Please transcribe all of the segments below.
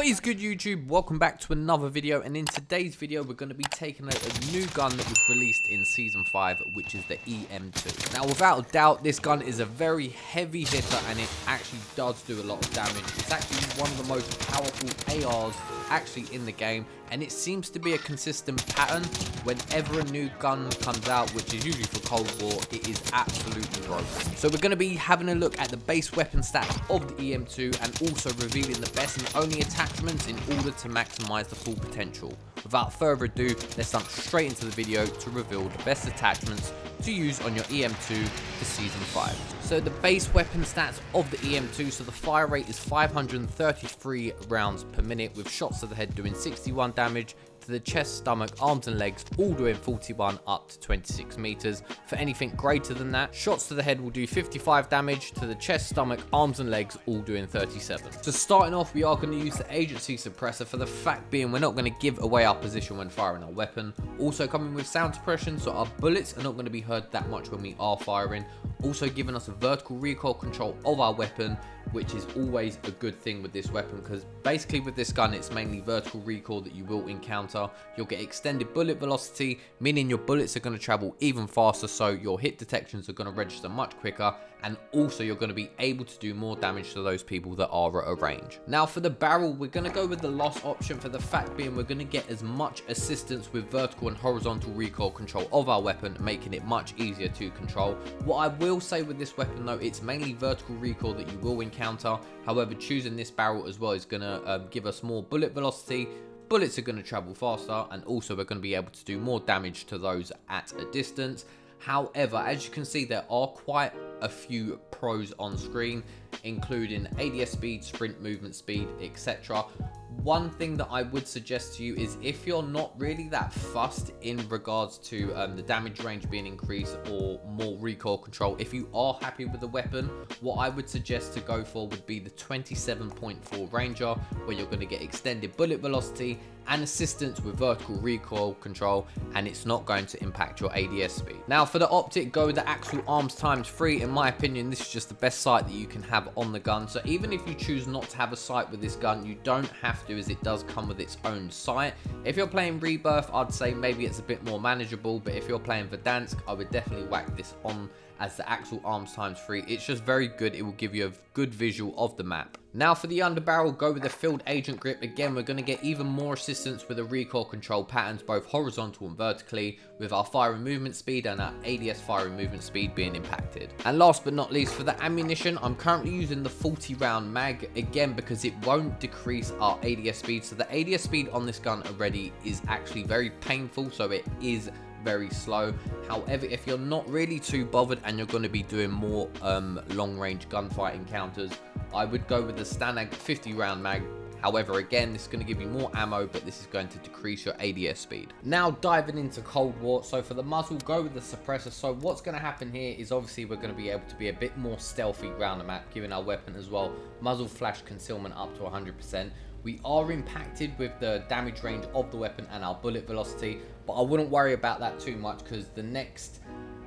What is good, YouTube? Welcome back to another video, and in today's video we're going to be taking a new gun that was released in Season 5, which is the EM2. Now, without a doubt, this gun is a very heavy hitter and it actually does do a lot of damage. It's actually one of the most powerful ARs actually in the game, and it seems to be a consistent pattern. Whenever a new gun comes out, which is usually for Cold War, it is absolutely broken. So we're going to be having a look at the base weapon stats of the EM2 and also revealing the best and only attachments in order to maximize the full potential. Without further ado, let's jump straight into the video to reveal the best attachments to use on your EM2 for Season 5. So the base weapon stats of the EM2, so the fire rate is 533 rounds per minute, with shots to the head doing 61 damage, to the chest, stomach, arms and legs all doing 41 up to 26 meters. For anything greater than that, shots to the head will do 55 damage, to the chest, stomach, arms and legs all doing 37. So starting off, we are going to use the agency suppressor, for the fact being we're not going to give away our position when firing our weapon. Also coming with sound suppression, so our bullets are not going to be heard that much when we are firing. Also giving us a vertical recoil control of our weapon, which is always a good thing with this weapon, because basically with this gun it's mainly vertical recoil that you will encounter. You'll get extended bullet velocity, meaning your bullets are going to travel even faster, so your hit detections are going to register much quicker, and also you're going to be able to do more damage to those people that are at a range. Now for the barrel, we're going to go with the loss option, for the fact being we're going to get as much assistance with vertical and horizontal recoil control of our weapon, making it much easier to control. What I will say with this weapon though, it's mainly vertical recoil that you will encounter. However, choosing this barrel as well is going to give us more bullet velocity. Bullets are going to travel faster, and also we're going to be able to do more damage to those at a distance. However, as you can see, there are quite a few pros on screen, including ADS speed, sprint movement speed, etc. One thing that I would suggest to you is, if you're not really that fussed in regards to the damage range being increased or more recoil control, if you are happy with the weapon, what I would suggest to go for would be the 27.4 Ranger, where you're going to get extended bullet velocity and assistance with vertical recoil control, and it's not going to impact your ADS speed. Now for the optic, go with the Axial Arms ×3. In my opinion, this is just the best sight that you can have on the gun. So even if you choose not to have a sight with this gun, you don't have to, as it does come with its own sight. If you're playing Rebirth, I'd say maybe it's a bit more manageable, but if you're playing Verdansk, I would definitely whack this on as the Axial Arms ×3. It's just very good. It will give you a good visual of the map. Now for the underbarrel, go with the Field Agent Grip. Again, we're going to get even more assistance with the recoil control patterns, both horizontal and vertically, with our fire and movement speed and our ADS fire and movement speed being impacted. And last but not least, for the ammunition, I'm currently using the 40 round mag, again because it won't decrease our ADS speed. So the ADS speed on this gun already is actually very painful, so it is very slow. However, if you're not really too bothered and you're going to be doing more long range gunfight encounters, I would go with the Stanag 50 round mag. However, again, this is going to give you more ammo, but this is going to decrease your ADS speed. Now diving into Cold War, so for the muzzle, go with the suppressor. So what's going to happen here is obviously we're going to be able to be a bit more stealthy around the map, giving our weapon as well muzzle flash concealment up to 100%. We are impacted with the damage range of the weapon and our bullet velocity, but I wouldn't worry about that too much, because the next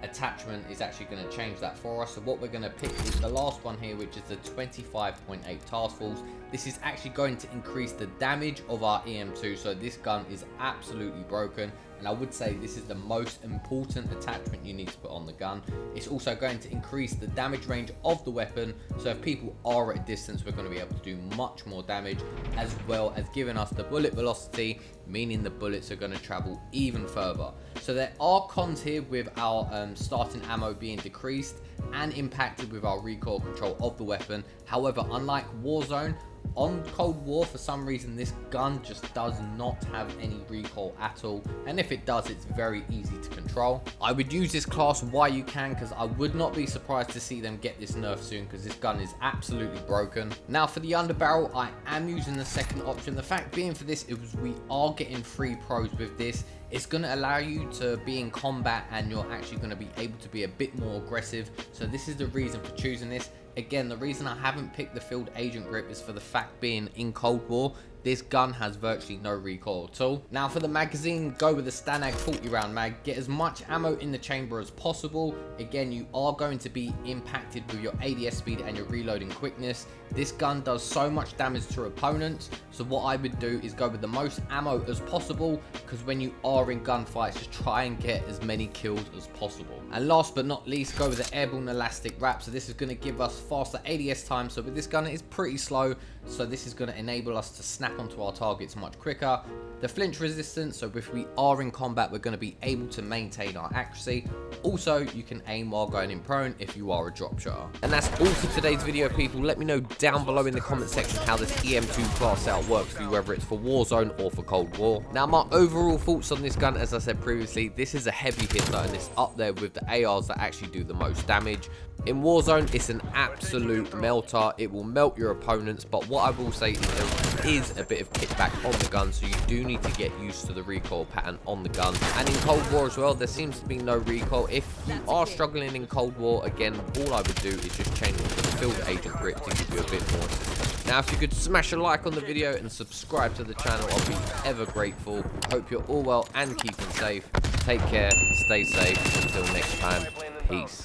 attachment is actually going to change that for us. So what we're going to pick is the last one here, which is the 25.8 Task Force. This is actually going to increase the damage of our EM2, so this gun is absolutely broken, and I would say this is the most important attachment you need to put on the gun. It's also going to increase the damage range of the weapon, so if people are at a distance, we're going to be able to do much more damage, as well as giving us the bullet velocity, meaning the bullets are going to travel even further. So there are cons here with our starting ammo being decreased and impacted with our recoil control of the weapon. However, unlike Warzone, on Cold War, for some reason, this gun just does not have any recoil at all, and if it does, it's very easy to control. I would use this class while you can, because I would not be surprised to see them get this nerfed soon, because this gun is absolutely broken. Now for the underbarrel, I am using the second option. The fact being for this is we are getting free pros with this. It's going to allow you to be in combat, and you're actually going to be able to be a bit more aggressive, so this is the reason for choosing this. Again, the reason I haven't picked the Field Agent Grip is for the fact being in Cold War, this gun has virtually no recoil at all. Now for the magazine, go with the Stanag 40 round mag. Get as much ammo in the chamber as possible. Again, you are going to be impacted with your ADS speed and your reloading quickness. This gun does so much damage to opponents, so what I would do is go with the most ammo as possible, because when you are in gunfights, just try and get as many kills as possible. And last but not least, go with the airborne elastic wrap. So this is going to give us faster ADS time. So with this gun, it is pretty slow, so this is going to enable us to snap onto our targets much quicker. The flinch resistance, so if we are in combat, we're going to be able to maintain our accuracy. Also, you can aim while going in prone if you are a drop shotter. And that's all for today's video, people. Let me know down below in the comment section how this EM2 class setup works for you, whether it's for Warzone or for Cold War. Now, my overall thoughts on this gun, as I said previously, this is a heavy hitter and it's up there with the ARs that actually do the most damage. In Warzone, it's an absolute melter. It will melt your opponents, but what I will say is there is a bit of kickback on the gun, so you do need to get used to the recoil pattern on the gun. And in Cold War as well, there seems to be no recoil. If you are struggling in Cold War, again, all I would do is just change it to the field agent grip to give you a bit more assistance. Now, if you could smash a like on the video and subscribe to the channel, I'll be ever grateful. Hope you're all well and keeping safe. Take care, stay safe. Until next time, peace.